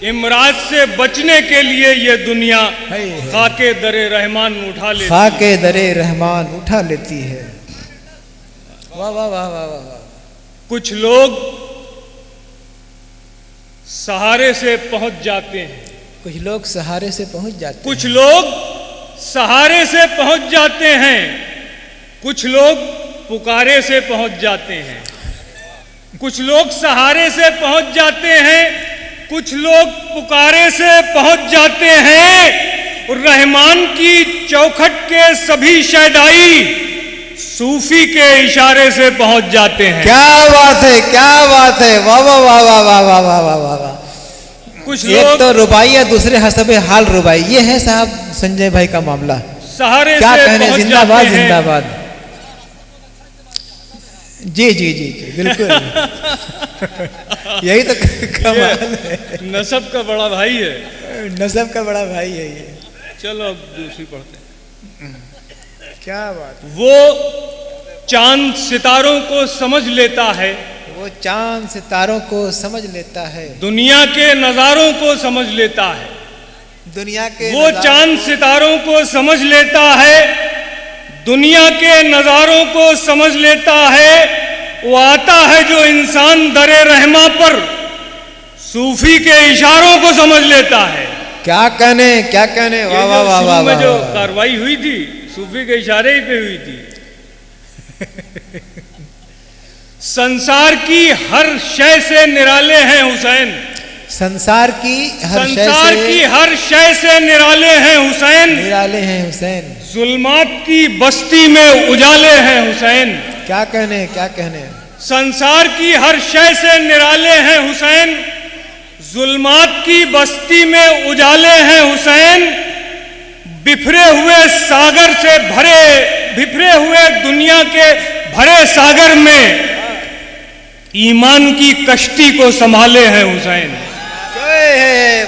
इमराज से बचने के लिए ये दुनिया खाके दरे रहमान उठा लेती है। खाके दरे रहमान उठा लेती है। वाह वाह वाह वाह वाह। कुछ लोग सहारे से पहुंच जाते हैं, कुछ लोग सहारे से पहुंच जाते हैं, कुछ लोग सहारे से पहुंच जाते हैं, कुछ लोग पुकारे से पहुंच जाते हैं। कुछ लोग सहारे से पहुंच जाते हैं, कुछ लोग पुकारे से पहुंच जाते हैं। और रहमान की चौखट के सभी शैदाई सूफी के इशारे से पहुंच जाते हैं। क्या बात है, क्या बात है। वाह वाह वाह वाह वाह वाह वाह वाह वाह वाह। कुछ एक लोग तो रुबाई है, दूसरे हसबे हाल रुबाई। ये है साहब संजय भाई का मामला। सहारे क्या से कहने, पहुंच जिंदाबाद जाते हैं। जिंदाबाद। जी जी जी जी बिल्कुल। यही तो कमाल है। नसब का बड़ा भाई है। नसब का बड़ा भाई है ये। चलो अब दूसरी पढ़ते हैं। क्या बात। वो चांद सितारों को समझ लेता है, वो चांद सितारों को समझ लेता है, दुनिया के नजारों को समझ लेता है। दुनिया के वो चांद सितारों को समझ लेता है, दुनिया के नजारों को समझ लेता है। वो आता है जो इंसान दरे रहमा पर सूफी के इशारों को समझ लेता है। क्या कहने, क्या कहने। वाह वाह वाह वाह में जो वाह। कार्रवाई हुई थी सूफी के इशारे ही पे हुई थी। संसार की हर शय से निराले हैं हुसैन, संसार की हर शय संसार से की हर शय से निराले हैं हुसैन। निराले हैं हुसैन। जुल्मात की बस्ती में उजाले हैं हुसैन। क्या कहने, क्या कहने। संसार की हर शय से निराले हैं हुसैन, जुल्मात की बस्ती में उजाले हैं हुसैन। बिखरे हुए सागर से भरे, बिखरे हुए दुनिया के भरे सागर में ईमान की कश्ती को संभाले हैं हुसैन।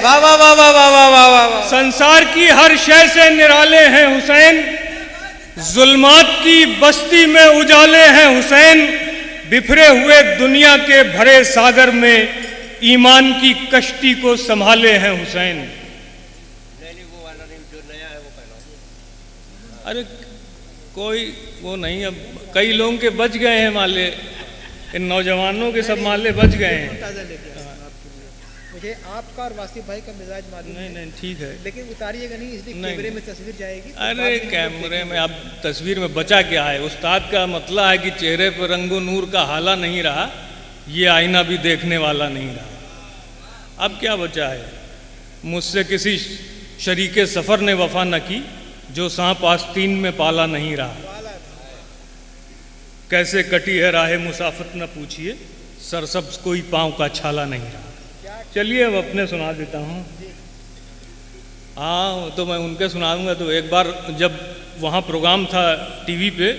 वाह वाह वाह वाह वाह वाह वाह वाह। संसार की हर शय से निराले हैं हुसैन, जुल्मात की बस्ती में उजाले हैं हुसैन। बिखरे हुए दुनिया के भरे सागर में ईमान की कश्ती को संभाले हैं हुसैन। अरे कोई वो नहीं, अब कई लोगों के बच गए हैं माले, इन नौजवानों के सब माले बच गए हैं। मुझे आपका और वासिफ भाई का मिजाज मालूम नहीं नहीं ठीक है, लेकिन उतारिएगा नहीं, इसलिए कैमरे में तस्वीर जाएगी। अरे कैमरे में अब तस्वीर में बचा क्या है। उस्ताद का मतलब है कि चेहरे पर रंगो नूर का हाला नहीं रहा, ये आईना भी देखने वाला नहीं रहा। अब क्या बचा है। मुझसे किसी शरीके सफ़र ने वफा न की, जो सांप आस्तीन में पाला नहीं रहा। कैसे कटी है राह मुसाफिर न पूछिए, सरसब्ज कोई पाँव का छाला नहीं रहा। चलिए अब अपने सुना देता हूँ। हाँ तो मैं उनके सुनाऊंगा। तो एक बार जब वहाँ प्रोग्राम था टीवी पे,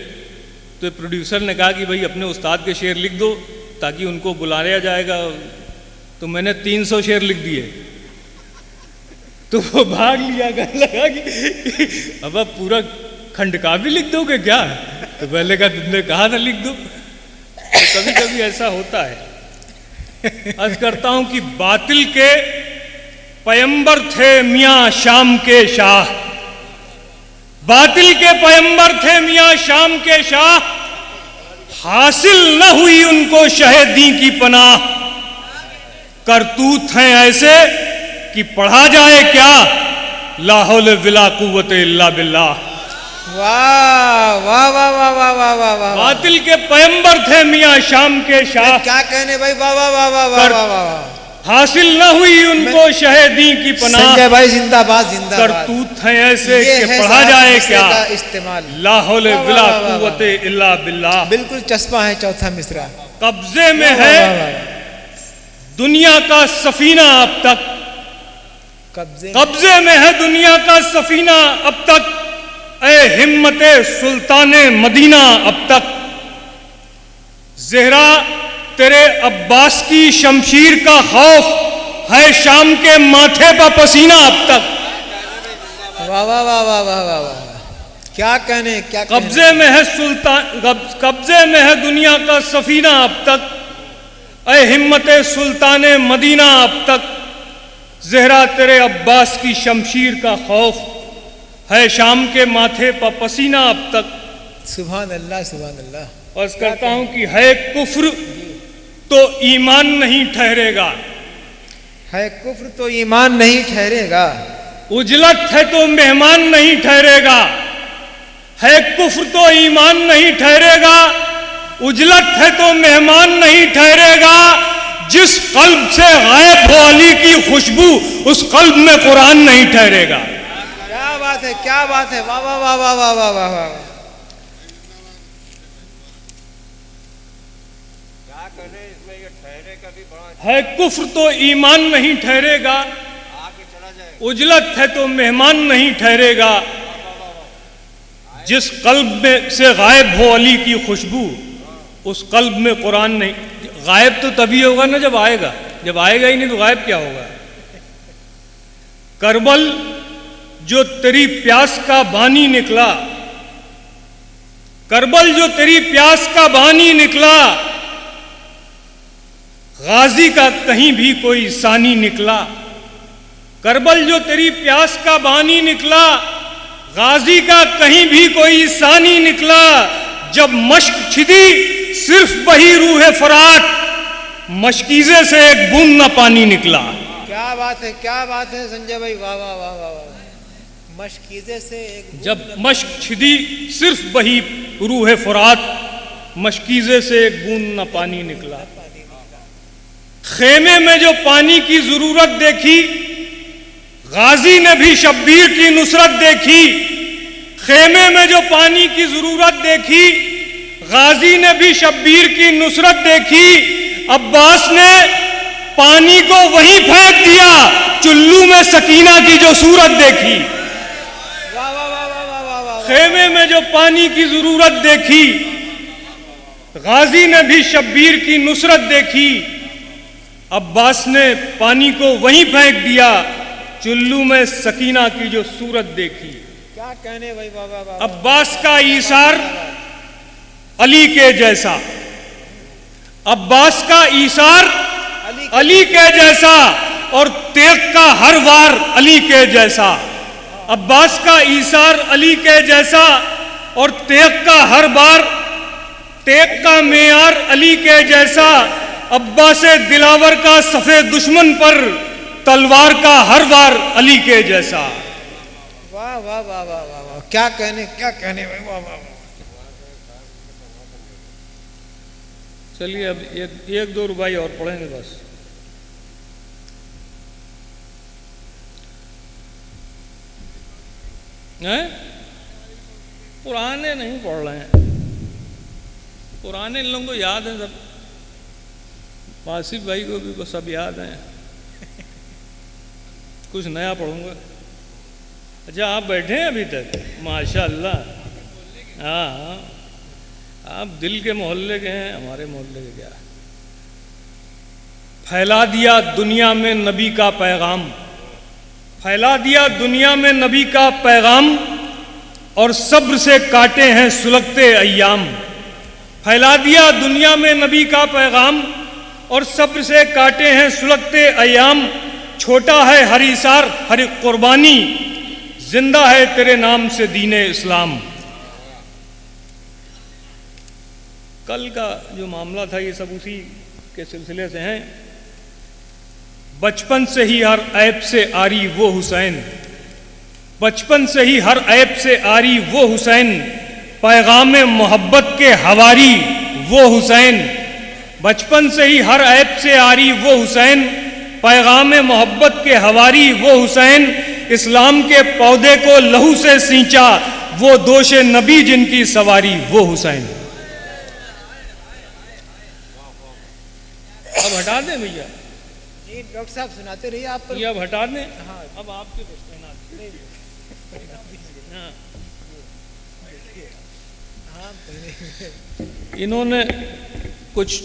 तो प्रोड्यूसर ने कहा कि भाई अपने उस्ताद के शेर लिख दो ताकि उनको बुलाया जाएगा। तो मैंने 300 शेर लिख दिए। तो वो भाग लिया, कहने लगा कि अब आप पूरा खंड का भी लिख दोगे क्या। तो पहले का तुमने कहा था लिख दो। तो कभी कभी ऐसा होता है। अर्ज करता हूं कि बातिल के पैगंबर थे मियां शाम के शाह, बातिल के पैगंबर थे मियां शाम के शाह। हासिल न हुई उनको शहीदी की पनाह, करतूत हैं ऐसे कि पढ़ा जाए क्या, ला हौल विला कुव्वत इल्ला बिल्लाह। वाह वाह वाह वाह वाह वाह वाह वाह। बातिल के पैगंबर थे मियां शाम के शाह, क्या कहने भाई। वाह वाह वाह वाह वाह वाह वाह। हासिल न हुई उनको शहीदी की पनाह, संजय भाई जिंदाबाद जिंदाबाद। करतूत हैं ऐसे कि पढ़ा जाए क्या, इस्तेमाल ला हौल विला कुव्वत इल्ला बिल्लाह। बिल्कुल चस्पा है चौथा मिसरा। कब्जे में है दुनिया का सफीना अब तक, कब्जे में है दुनिया का सफीना अब तक। ए हिम्मते सुल्ताने मदीना अब तक, ज़हरा तेरे अब्बास की शमशीर का खौफ है शाम के माथे पर पसीना अब तक। वाह वाह वाह वाह वाह वाह वाह। क्या कहने, क्या कब्जे में है सुल्तान, कब्जे में है दुनिया का सफीना अब तक। ए हिम्मते सुल्ताने मदीना अब तक, ज़हरा तेरे अब्बास की शमशीर का खौफ है, शाम के माथे पर पसीना अब तक। सुभान अल्लाह, सुभान अल्लाह। अर्ज करता हूं कि है कुफ्र तो ईमान नहीं ठहरेगा, है कुफ्र तो ईमान नहीं ठहरेगा, उजलत है तो मेहमान नहीं ठहरेगा। है कुफ्र तो ईमान नहीं ठहरेगा, उजलत है तो मेहमान नहीं ठहरेगा। जिस कल्ब से गायब हो अली की खुशबू, उस कल्ब में कुरान नहीं ठहरेगा। क्या बात है, क्या बात है, वाह वाह वाह वाह वाह वाह वाह वाह। है कुफ्र तो ईमान नहीं ठहरेगा, उजलत है तो मेहमान नहीं ठहरेगा। जिस कल्ब में से गायब हो अली की खुशबू, उस कल्ब में कुरान नहीं। गायब तो तभी होगा ना जब आएगा, जब आएगा ही नहीं तो गायब क्या होगा। करबल जो तेरी प्यास का बानी निकला, करबल जो तेरी प्यास का बानी निकला, गाजी का कहीं भी कोई सानी निकला। करबल जो तेरी प्यास का बानी निकला, गाजी का कहीं भी कोई सानी निकला। जब मश्क छिदी सिर्फ वही रूह फरात, मशकीज़े से एक बूंद न पानी निकला। क्या बात है, क्या बात है संजय भाई, वाह वाह वाह वाह वाह। मशकीज़े से एक, जब मश्क छिदी सिर्फ वही रूह फरात, मशकीज़े से एक बूंद न पानी निकला। खेमे में जो पानी की जरूरत देखी, गाजी ने भी शब्बीर की नुसरत देखी। खेमे में जो पानी की जरूरत देखी, गाजी ने भी शब्बीर की नुसरत देखी। अब्बास ने पानी को वहीं फेंक दिया, चुल्लू में सकीना की जो सूरत देखी। वाह वाह वाह वाह वाह वाह वाह। खेमे में जो पानी की जरूरत देखी, गाजी ने भी शब्बीर की नुसरत देखी। अब्बास ने पानी को वहीं फेंक दिया, चुल्लू में सकीना की जो सूरत देखी। क्या कहने भाई, वाह वाह वाह। अब्बास का ईसार अली के जैसा, अब्बास का ईसार अली के जैसा, और तेग का हर वार अली के जैसा। अब्बास का ईसार अली के जैसा, और तेग का हर बार, तेग का मेयार अली के जैसा। अब्बास दिलावर का सफे दुश्मन पर, तलवार का हर वार अली के जैसा। वाह वाह वाह वाह वाह वाह। क्या कहने, क्या कहने भाई, वाह वाह। चलिए अब एक दो रुबाई और पढ़ेंगे बस। हैं? पुराने नहीं पढ़ रहे हैं, पुराने इन लोगों को याद है सब। वासिफ भाई को भी सब याद है, कुछ नया पढ़ूंगा। अच्छा आप बैठे हैं अभी तक, माशाअल्लाह। हाँ, आप दिल के मोहल्ले के हैं, हमारे मोहल्ले के क्या। फैला दिया दुनिया में नबी का पैगाम, फैला दिया दुनिया में नबी का पैगाम, और सब्र से काटे हैं सुलगते अय्याम। फैला दिया दुनिया में नबी का पैगाम, और सब्र से काटे हैं सुलगते अय्याम। छोटा है हर इसार हर एक कुर्बानी, जिंदा है तेरे नाम से दीने इस्लाम। कल का जो मामला था ये सब उसी के सिलसिले से हैं। बचपन से ही हर ऐब से आरी वो हुसैन, बचपन से ही हर ऐब से आरी वो हुसैन, पैगाम मोहब्बत के हवारी वो हुसैन। बचपन से ही हर ऐब से आरी वो हुसैन, पैगाम मोहब्बत के हवारी वो हुसैन। इस्लाम के पौधे को लहू से सींचा, वो दोषे नबी जिनकी सवारी वो हुसैन। अब हटा दें भैया, नहीं डॉक्टर साहब सुनाते रहिए आप पर। ये अब हटा दें। हाँ, अब आपके हाँ। इन्होंने कुछ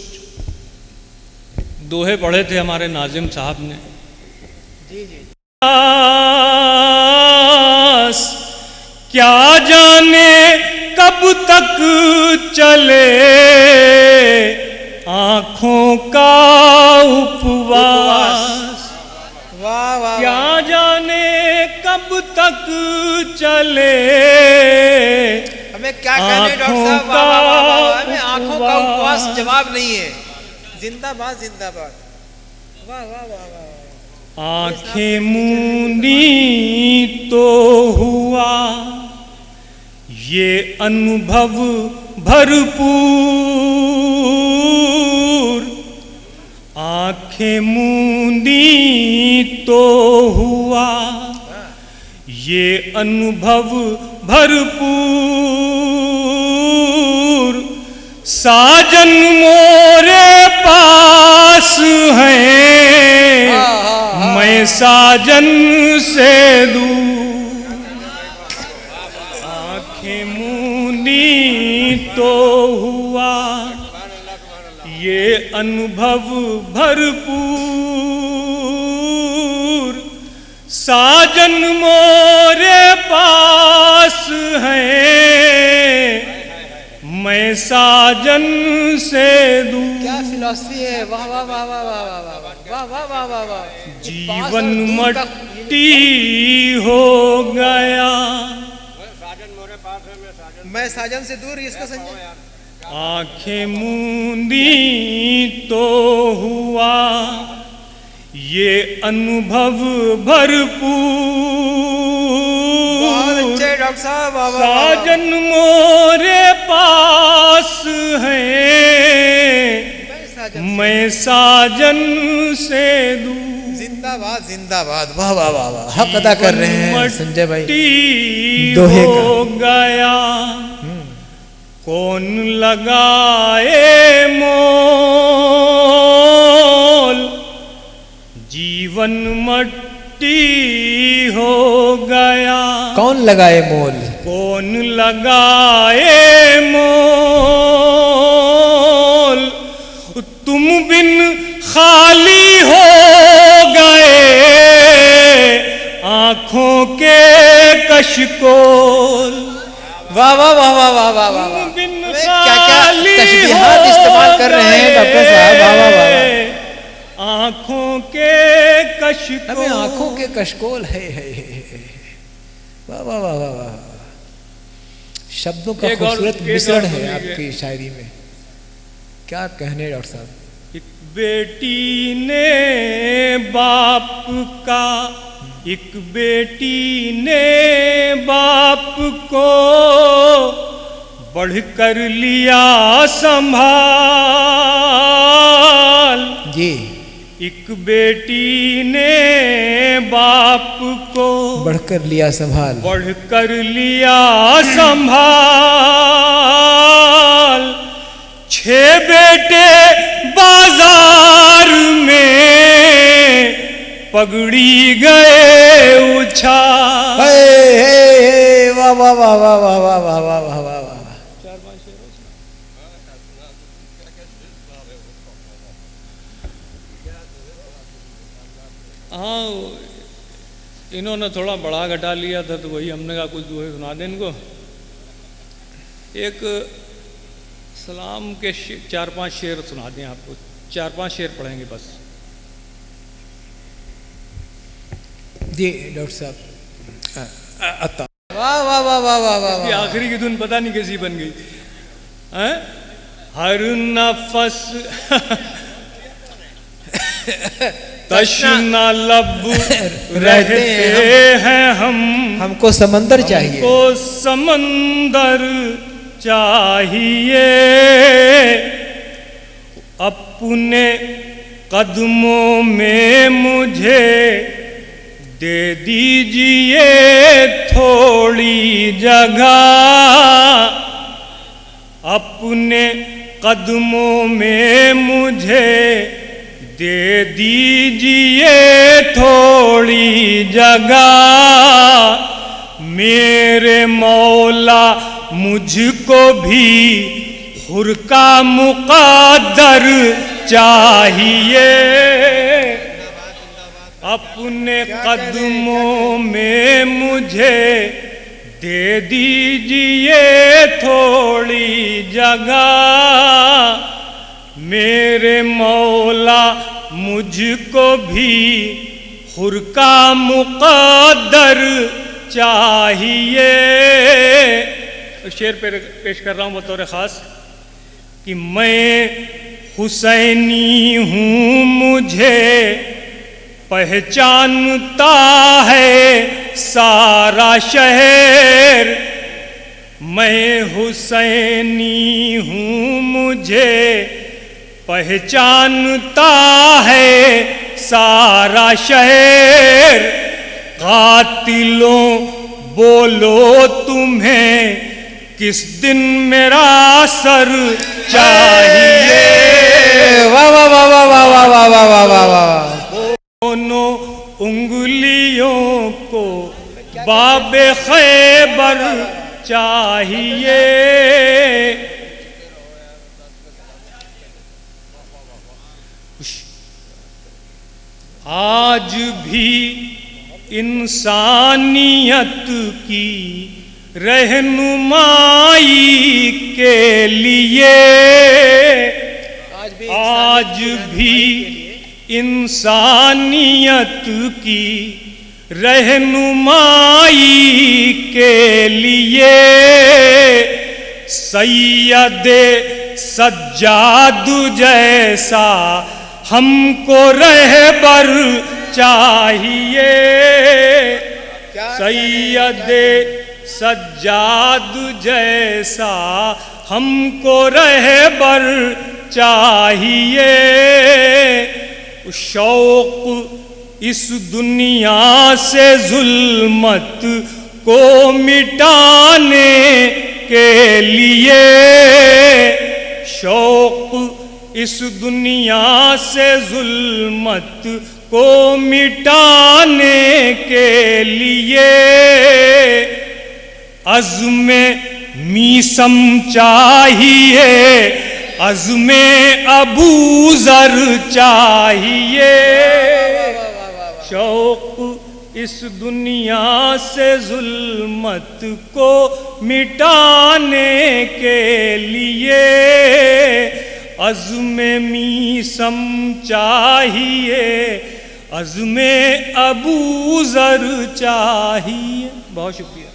दोहे पढ़े थे हमारे नाजिम साहब ने। जी जी। क्या जाने कब तक चले आँखों का उपवास, वाह वाह क्या जाने कब तक चले हमें क्या कहने डॉक्टर साहब, वाह वाह वाह वाह, हमें आंखों का उपवास जवाब नहीं है। जिंदाबाद जिंदाबाद, वाह वाह वाह वाह। आंखें मूंदी तो हुआ ये अनुभव भरपूर, आंखें मूंदी तो हुआ ये अनुभव भरपूर, साजन मोरे पास हैं मैं साजन से दूर, आंखें मूंदी तो हुआ ये अनुभव भरपूर, साजन मोरे पास हैं मैं साजन से दूर। क्या फिलॉसफी है, वाह वाह वाह वाह वाह वाह वाह वाह वाह वाह वाह वाह। जीवन मट्टी हो गया, मैं साजन से दूर, इसको संजय। आंखें मूंदी तो हुआ ये अनुभव भरपूर, बहुत अच्छे डॉक्टर साहब, वाह वाह वाह। साजन मोरे पास हैं मैं साजन से दूर, जिंदाबाद जिंदाबाद, वाह वाह वाह वाह। हक अदा कर रहे हैं संजय भाई। दोहे हो गया कौन लगाए मोल, जीवन मट्टी हो गया कौन लगाए मोल, कौन लगाए मोल, तुम बिन खाली हो गए आंखों के कशकोल, वाह वाह वाह वाह वाह वाह वाह। बिन क्या क्या खाली तशबीहात हो इस्तेमाल कर रहे हैं डॉक्टर साहब, वाह वाह वाह वाह। आंखों के कशकोल, हमें आंखों के कशकोल है, वाह वाह वाह वाह वाह। शब्दों का खूबसूरत मिश्रण है आपकी शायरी में, क्या कहने डॉक्टर साहब। एक बेटी ने बाप का, एक बेटी ने बाप को बढ़कर लिया संभाल जी, एक बेटी ने बाप को बढ़कर लिया संभाल, बढ़कर लिया संभाल, 6 बेटे बाजार में पगड़ी गए उछाल, वाह वाह वाह वाह वाह वाह वाह वाह वाह वाह। हाँ, इन्होंने थोड़ा बड़ा घटा लिया था तो वही हमने कहा कुछ दोहे सुना दें इनको। एक सलाम के 4-5 शेर सुना दें आपको, 4-5 शेर पढ़ेंगे बस। जी डॉक्टर साहब, वाह वाह वाह वाह वाह वाह। आखिरी की धुन पता नहीं कैसी बन गई हैं? हर नफस तश्ना लब रहते हैं हम, हमको समंदर चाहिए, हमको समंदर चाहिए, अपने कदमों में मुझे दे दीजिए थोड़ी जगह, अपने कदमों में मुझे दे दीजिए थोड़ी जगह, मेरे मौला मुझको भी हुर का मुक़द्दर चाहिए, अपने कदमों में मुझे दे दीजिए थोड़ी जगह, मेरे मौला मुझको भी हुर का मुक़द्दर चाहिए। शेर पेश कर रहा हूँ बतौर ख़ास कि मैं हुसैनी हूँ मुझे पहचानता है सारा शहर। मैं हुसैनी हूँ मुझे पहचानता है सारा शहर। कातिलों बोलो तुम्हें किस दिन मेरा सर चाहिए। वाह वाह वाह वाह वाह वाह वाह वाह वाह वाह वाह। दोनों उंगलियों को बाबे खैबर चाहिए। आज भी इंसानियत की रहनुमाई के लिए, आज भी इंसानियत की रहनुमाई के लिए सैयदे सज्जाद जैसा हमको रहबर चाहिए। सैयदे सज्जाद जैसा हमको रहबर चाहिए। शौक़ इस दुनिया से जुल्मत को मिटाने के लिए, शौक़ इस दुनिया से जुल्मत को मिटाने के लिए अज़्मे मीसम चाहिए, अज़्मे अबू ज़र चाहिए। शौक़ इस दुनिया से जुल्मत को मिटाने के लिए अज़्मे मीसम चाहिए, अज़्मे अबू ज़र चाहिए। बहुत शुक्रिया।